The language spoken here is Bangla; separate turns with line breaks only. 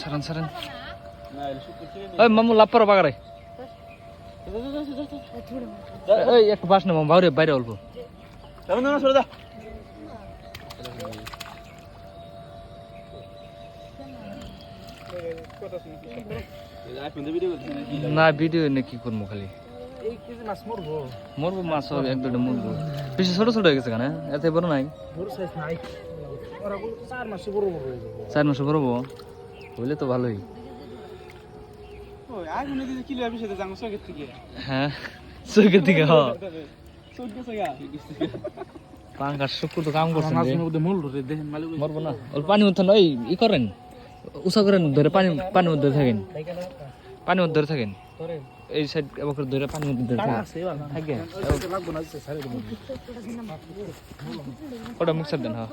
সারান সারান ওই মামু লাপার বাগারে এই একটু বাস না মামু বাইরে বাইরে অল্প না ভিডিও নে কি করবো খালি মরবো মাছ হবে এক দুটো মরবো বেশি ছোট ছোট হয়ে গেছে কেন এত বড় নাই 4 মাসে বড় হইলে তো ভালোই হ্যাঁ চোখের থেকে পাঙ্কার শুক্র তো কাম করছেন মরবো না পানি মধ্যে নয় ই করেন উষা করেন ধরে পানির মধ্যে থাকেন পানির মধ্যে ধরে থাকেন এই সাইড এবার ধরে পানির মধ্যে ধরে থাকেন ওটা মিক্সার দেন হ্যাঁ